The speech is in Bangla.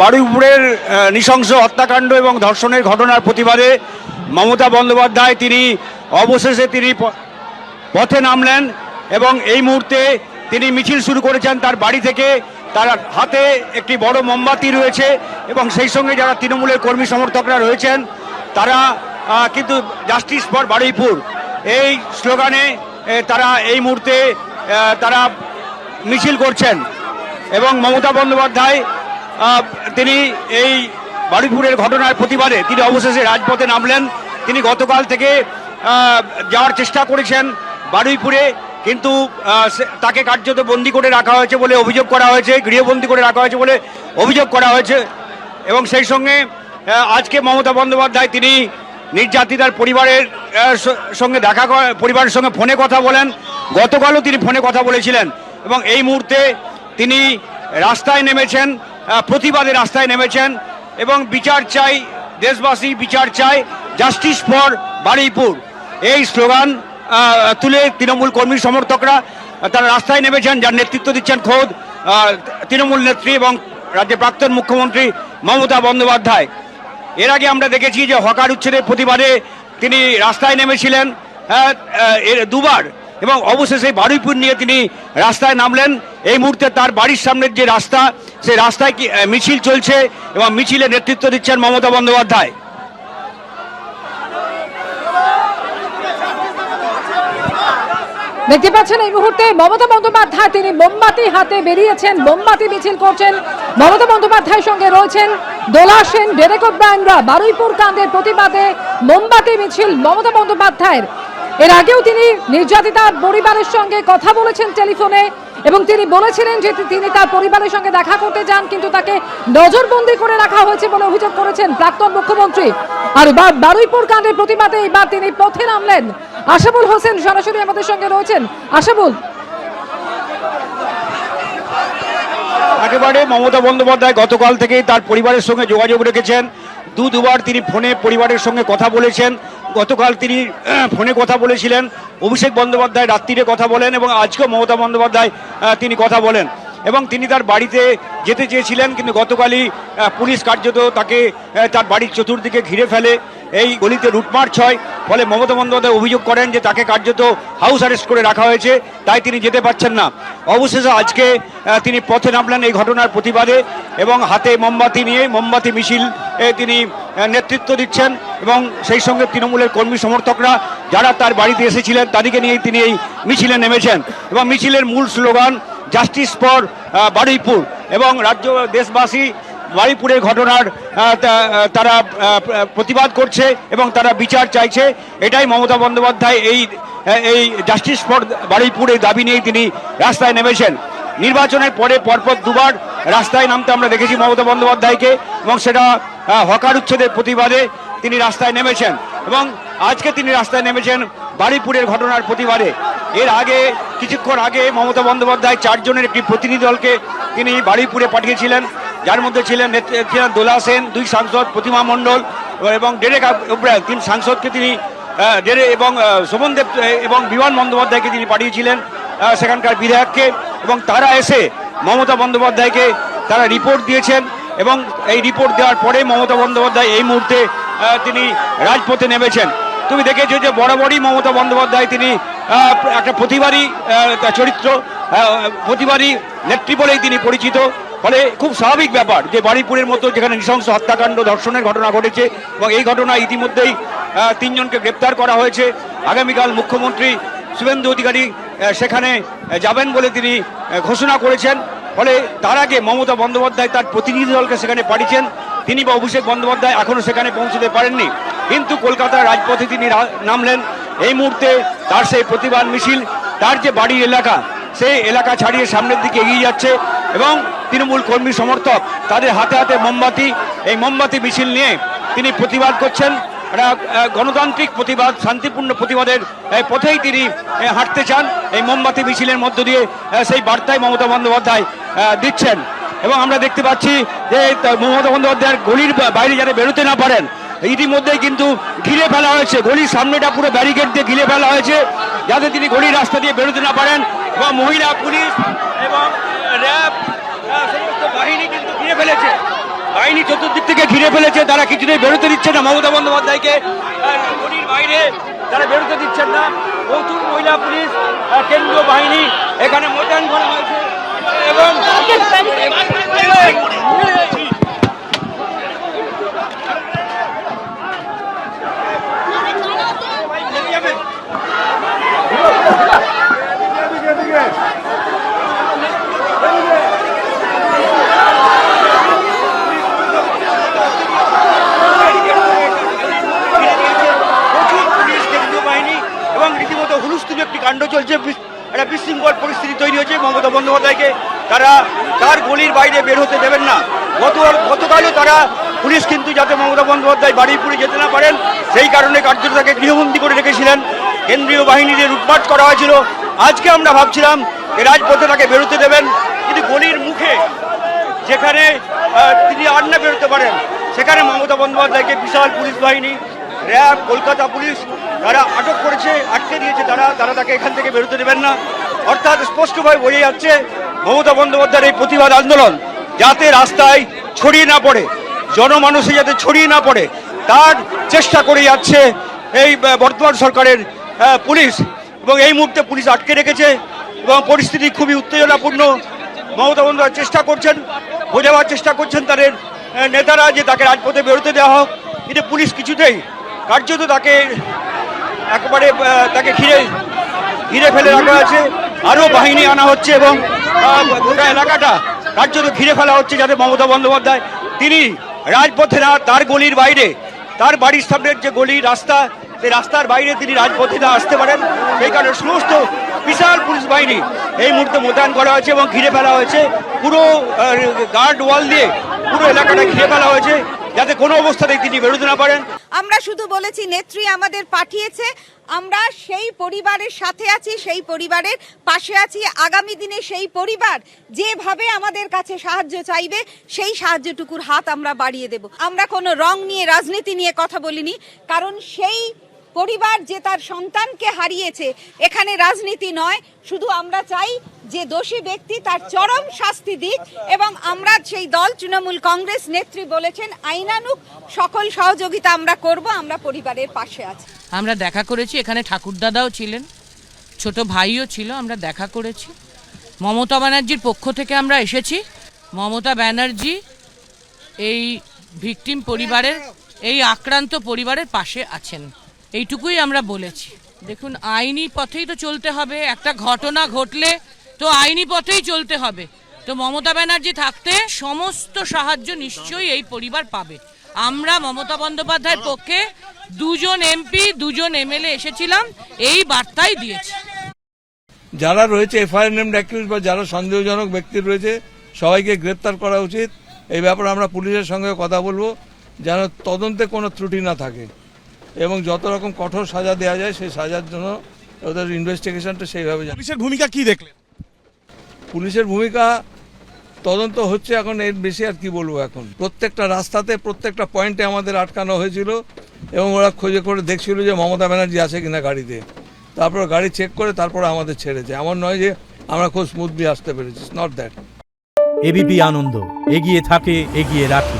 বারুইপুরের নৃশংস হত্যাকাণ্ড এবং ধর্ষণের ঘটনার প্রতিবাদে মমতা বন্দ্যোপাধ্যায় তিনি অবশেষে পথে নামলেন এবং এই মুহূর্তে তিনি মিছিল শুরু করেছেন তার বাড়ি থেকে। তার হাতে একটি বড় মোমবাতি রয়েছে এবং সেই সঙ্গে যারা তৃণমূলের কর্মী সমর্থকরা রয়েছেন তারা কিন্তু জাস্টিস ফর বারুইপুর এই স্লোগানে তারা এই মুহূর্তে তারা মিছিল করছেন। এবং মমতা বন্দ্যোপাধ্যায় তিনি এই বারুইপুরের ঘটনার প্রতিবাদে তিনি অবশেষে রাজপথে নামলেন। তিনি গতকাল থেকে যাওয়ার চেষ্টা করেছেন বারুইপুরে, কিন্তু তাকে কার্যত বন্দি করে রাখা হয়েছে বলে অভিযোগ করা হয়েছে, গৃহবন্দী করে রাখা হয়েছে বলে অভিযোগ করা হয়েছে। এবং সেই সঙ্গে আজকে মমতা বন্দ্যোপাধ্যায় তিনি নির্যাতিতার পরিবারের সঙ্গে পরিবারের সঙ্গে ফোনে কথা বলেন। গতকালও তিনি ফোনে কথা বলেছিলেন এবং এই মুহূর্তে তিনি রাস্তায় নেমেছেন, প্রতিবাদে রাস্তায় নেমেছেন এবং বিচার চাই, দেশবাসী বিচার চাই, জাস্টিস ফর বারুইপুর এই স্লোগান তুলে তৃণমূল কর্মী সমর্থকরা তারা রাস্তায় নেমেছেন, যার নেতৃত্ব দিচ্ছেন খোদ তৃণমূল নেত্রী এবং রাজ্যের প্রাক্তন মুখ্যমন্ত্রী মমতা বন্দ্যোপাধ্যায়। এর আগে আমরা দেখেছি যে হকার উচ্ছেদের প্রতিবাদে তিনি রাস্তায় নেমেছিলেন দুবার এবং অবশেষে বারুইপুর নিয়ে তিনি রাস্তায় নামলেন। এই মুহূর্তে তার বাড়ির সামনের যে রাস্তা, সেই রাস্তায় মিছিল চলছে এবং মিছিলে নেতৃত্ব দিচ্ছেন মমতা বন্দ্যোপাধ্যায়। দেখতে পাচ্ছেন এই মুহূর্তে মমতা বন্দ্যোপাধ্যায় তিনি মোমবাতি হাতে বেরিয়েছেন, মোমবাতি মিছিল করছেন। মমতা বন্দ্যোপাধ্যায়ের সঙ্গে রয়েছেন দোলা সেন, ডেরেক ওব্রায়েনরা। বারুইপুর কাণ্ডের প্রতিবাদে মোমবাতি মিছিল মমতা বন্দ্যোপাধ্যায়ের। এর আগেও তিনি নির্যাতিতার পরিবারের সঙ্গে কথা বলেছেন টেলিফোনে এবং তিনি বলেছিলেন যে তিনি তার পরিবারের সঙ্গে দেখা করতে যান, কিন্তু তাকে নজরবন্দি করে রাখা হয়েছে বলে অভিযোগ করেছেন প্রাক্তন মুখ্যমন্ত্রী। আর বারুইপুর কাণ্ডের প্রতিবাদে এবার তিনি পথে নামলেন। আশাবুল হোসেন সরাসরি আমাদের সঙ্গে রয়েছেন। আশাবুল, একেবারে মমতা বন্দ্যোপাধ্যায় গতকাল থেকেই তার পরিবারের সঙ্গে যোগাযোগ রেখেছেন। দুবার তিনি ফোনে পরিবারের সঙ্গে কথা বলেছেন। গতকাল তিনি ফোনে কথা বলেছিলেন, অভিষেক বন্দ্যোপাধ্যায় রাত্রিরে কথা বলেন এবং আজকেও মমতা বন্দ্যোপাধ্যায় তিনি কথা বলেন এবং তিনি তার বাড়িতে যেতে চেয়েছিলেন, কিন্তু গতকালই পুলিশ কার্যত তাকে তার বাড়ির চতুর্দিকে ঘিরে ফেলে, এই গলিতে রুটমার্চ হয়। ফলে মমতা বন্দ্যোপাধ্যায় অভিযোগ করেন যে তাকে কার্যত হাউস অ্যারেস্ট করে রাখা হয়েছে, তাই তিনি যেতে পারছেন না। অবশেষে আজকে তিনি পথে নামলেন এই ঘটনার প্রতিবাদে এবং হাতে মোমবাতি নিয়ে মোমবাতি মিছিল তিনি নেতৃত্ব দিচ্ছেন এবং সেই সঙ্গে তৃণমূলের কর্মী সমর্থকরা যারা তার বাড়িতে এসেছিলেন তাদেরকে নিয়ে তিনি এই মিছিলে নেমেছেন এবং মিছিলের মূল স্লোগান জাস্টিস ফর বারুইপুর এবং রাজ্য দেশবাসী বারুইপুরের ঘটনার তারা প্রতিবাদ করছে এবং তারা বিচার চাইছে। এটাই মমতা বন্দ্যোপাধ্যায় এই জাস্টিস ফর বারুইপুর এই দাবি নিয়েই তিনি রাস্তায় নেমেছেন। নির্বাচনের পরে পরপর দুবার রাস্তায় নামতে আমরা দেখেছি মমতা বন্দ্যোপাধ্যায়কে এবং সেটা হকার উচ্ছেদের প্রতিবাদে তিনি রাস্তায় নেমেছেন এবং আজকে তিনি রাস্তায় নেমেছেন বারুইপুরের ঘটনার প্রতিবাদে। এর আগে কিছুক্ষণ আগে মমতা বন্দ্যোপাধ্যায় 4 জনের একটি প্রতিনিধি দলকে তিনি বারুইপুরে পাঠিয়েছিলেন, যার মধ্যে ছিলেন দোলা সেন, 2 সাংসদ, প্রতিমা মণ্ডল এবং ডেরেক ওব্রায়েন 3 সাংসদকে তিনি এবং শোভনদেব এবং বিমান বন্দ্যোপাধ্যায়কে তিনি পাঠিয়েছিলেন সেখানকার বিধায়ককে এবং তারা এসে মমতা বন্দ্যোপাধ্যায়কে তারা রিপোর্ট দিয়েছেন এবং এই রিপোর্ট দেওয়ার পরে মমতা বন্দ্যোপাধ্যায় এই মুহূর্তে তিনি রাজপথে নেমেছেন। তুমি দেখেছো যে বরাবরই মমতা বন্দ্যোপাধ্যায় তিনি একটা প্রতিবাদী চরিত্র, প্রতিবাদী নেত্রী বলেই তিনি পরিচিত। ফলে খুব স্বাভাবিক ব্যাপার যে বারুইপুরের মতো যেখানে নৃশংস হত্যাকাণ্ড ধর্ষণের ঘটনা ঘটেছে এবং এই ঘটনা ইতিমধ্যেই 3 জনকে গ্রেপ্তার করা হয়েছে। আগামীকাল মুখ্যমন্ত্রী শুভেন্দু অধিকারী সেখানে যাবেন বলে তিনি ঘোষণা করেছেন। ফলে তার আগে মমতা বন্দ্যোপাধ্যায় তার প্রতিনিধি দলকে সেখানে পাঠিয়েছেন। তিনি বা অভিষেক বন্দ্যোপাধ্যায় এখনও সেখানে পৌঁছতে পারেননি, কিন্তু কলকাতার রাজপথে তিনি নামলেন। এই মুহূর্তে তার সেই প্রতিবাদ মিছিল তার যে বাড়ির এলাকা, সেই এলাকা ছাড়িয়ে সামনের দিকে এগিয়ে যাচ্ছে এবং তৃণমূল কর্মী সমর্থক তাদের হাতে হাতে মোমবাতি, এই মোমবাতি মিছিল নিয়ে তিনি প্রতিবাদ করছেন। গণতান্ত্রিক প্রতিবাদ, শান্তিপূর্ণ প্রতিবাদের পথেই তিনি হাঁটতে চান। এই মোমবাতি মিছিলের মধ্য দিয়ে সেই বার্তায় মমতা বন্দ্যোপাধ্যায় দিচ্ছেন এবং আমরা দেখতে পাচ্ছি যে মমতা বন্দ্যোপাধ্যায়ের গলির বাইরে যারা বেরোতে না পারেন ইতিমধ্যেই কিন্তু ঘিরে ফেলা হয়েছে, গলির সামনেটা পুরো ব্যারিকেড দিয়ে ঘিরে ফেলা হয়েছে যাতে তিনি গলির রাস্তা দিয়ে বেরোতে না পারেন এবং মহিলা পুলিশ এবং র্যাব সমস্ত বাহিনী কিন্তু ঘিরে ফেলেছে। বাহিনী চতুর্দিক থেকে ঘিরে ফেলেছে, তারা কিছুতেই বেরোতে দিচ্ছে না মমতা বন্দ্যোপাধ্যায়কে গলির বাইরে তারা বেরোতে দিচ্ছেন না। প্রচুর মহিলা পুলিশ কেন্দ্রীয় বাহিনী এখানে মোতায়েন করা হয়েছে এবং রীতিমতো হুলস্থুল একটি কাণ্ড চলছে, একটা বিশৃঙ্খল পরিস্থিতি তৈরি হয়েছে। মমতা বন্দ্যোপাধ্যায়কে তারা তার গলির বাইরে বের হতে দেবেন না। গতকালও তারা পুলিশ কিন্তু যাতে মমতা বন্দ্যোপাধ্যায় বারুইপুরে যেতে না পারেন সেই কারণে কার্যত তাকে গৃহবন্দী করে রেখেছিলেন, কেন্দ্রীয় বাহিনী দিয়ে লুটপাট করা হয়েছিল। আজকে আমরা ভাবছিলাম রাজপথে তাকে বেরোতে দেবেন, কিন্তু গলির মুখে যেখানে তিনি আর না বেরোতে পারেন সেখানে মমতা বন্দ্যোপাধ্যায়কে বিশাল পুলিশ বাহিনী, র্যাব, কলকাতা পুলিশ তারা আটক করেছে, আটকে দিয়েছে। তারা তাকে এখান থেকে বেরোতে দেবেন না। অর্থাৎ স্পষ্টভাবে বোঝা যাচ্ছে মমতা বন্দ্যোপাধ্যায়ের এই প্রতিবাদ আন্দোলন যাতে রাস্তায় ছড়িয়ে না পড়ে, জনমানুষে যাতে ছড়িয়ে না পড়ে তার চেষ্টা করে যাচ্ছে এই বর্তমান সরকারের পুলিশ। এবং এই মুহূর্তে পুলিশ আটকে রেখেছে এবং পরিস্থিতি খুবই উত্তেজনাপূর্ণ। মমতা বন্দ্যোপাধ্যায় চেষ্টা করছেন, বোঝাবার চেষ্টা করছেন তাদের নেতারা যে তাকে রাজপথে বেরোতে দেওয়া হোক, কিন্তু পুলিশ কিছুতেই কার্যত তাকে একেবারে তাকে ঘিরে ফেলে রাখা আছে। আরও বাহিনী আনা হচ্ছে এবং গোটা এলাকাটা কার্যত ঘিরে ফেলা হচ্ছে যাতে মমতা বন্দ্যোপাধ্যায় তিনি রাজপথে না, তার গলির বাইরে, তার বাড়ির সামনের যে গলি রাস্তা সেই রাস্তার বাইরে তিনি রাজপথে না আসতে পারেন। সেই কারণে সমস্ত বিশাল পুলিশ বাহিনী এই মুহূর্তে মোতায়েন করা হয়েছে এবং ঘিরে ফেলা হয়েছে। পুরো গার্ড ওয়াল দিয়ে পুরো এলাকাটা ঘিরে ফেলা হয়েছে যাতে কোনো অবস্থাতেই তিনি বেরোতে না পারেন। আমরা শুধু বলেছি নেত্রী আমাদের পাঠিয়েছে, আমরা সেই পরিবারের সাথে আছি, সেই পরিবারের পাশে আছি। আগামী দিনে সেই পরিবার যেভাবে আমাদের কাছে সাহায্য চাইবে সেই সাহায্যটুকুর হাত আমরা বাড়িয়ে দেব। আমরা কোনো রং নিয়ে, রাজনীতি নিয়ে কথা বলিনি, কারণ সেই পরিবার যে তার সন্তানকে হারিয়েছে, এখানে রাজনীতি নয়। শুধু আমরা চাই যে দোষী ব্যক্তি তার চরম শাস্তি দিক এবং আমরা সেই দল তৃণমূল কংগ্রেস নেত্রী বলেছেন আইনানুগ সকল সহযোগিতা আমরা করব, আমরা পরিবারের পাশে আছি। আমরা দেখা করেছি, এখানে ঠাকুরদাদাও ছিলেন, ছোট ভাইও ছিল, আমরা দেখা করেছি। মমতা ব্যানার্জির পক্ষ থেকে আমরা এসেছি। মমতা ব্যানার্জি এই ভিকটিম পরিবারের, এই আক্রান্ত পরিবারের পাশে আছেন, এইটুকুই আমরা বলেছি। দেখুন, আইনি পথেই তো চলতে হবে, একটা ঘটনা ঘটলে তো আইনি পথেই চলতে হবে। তো মমতা ব্যানার্জি থাকতে সমস্ত সাহায্য নিশ্চয়ই এই পরিবার পাবে। আমরা মমতা বন্দ্যোপাধ্যায়ের পক্ষে 2জন এমপি 2জন এমএলএ এসেছিলাম, এই বার্তাই দিয়েছি। যারা রয়েছে এফআইআর নেমড অ্যাকিউজ বা যারা সন্দেহজনক ব্যক্তি রয়েছে সবাইকে গ্রেপ্তার করা উচিত। এই ব্যাপারে আমরা পুলিশের সঙ্গে কথা বলবো যেন তদন্তে কোনো ত্রুটি না থাকে এবং যত রকম কঠোর সাজা দেওয়া যায় সেই সাজার জন্য ওদের ইনভেস্টিগেশনটা সেইভাবে। পুলিশের ভূমিকা কি দেখলেন? পুলিশের ভূমিকা তদন্ত হচ্ছে, এখন এর বেশি আর কি বলবো। এখন প্রত্যেকটা রাস্তাতে প্রত্যেকটা পয়েন্টে আমাদের আটকানো হয়েছিল এবং ওরা খোঁজে করে দেখছিল যে মমতা ব্যানার্জি আছে কিনা গাড়িতে, তারপর গাড়ি চেক করে তারপরে আমাদের ছেড়েছে। এমন নয় যে আমরা খুব স্মুথলি আসতে পেরেছি, নট দ্যাট। এবিপি আনন্দ এগিয়ে থাকে, এগিয়ে রাখে।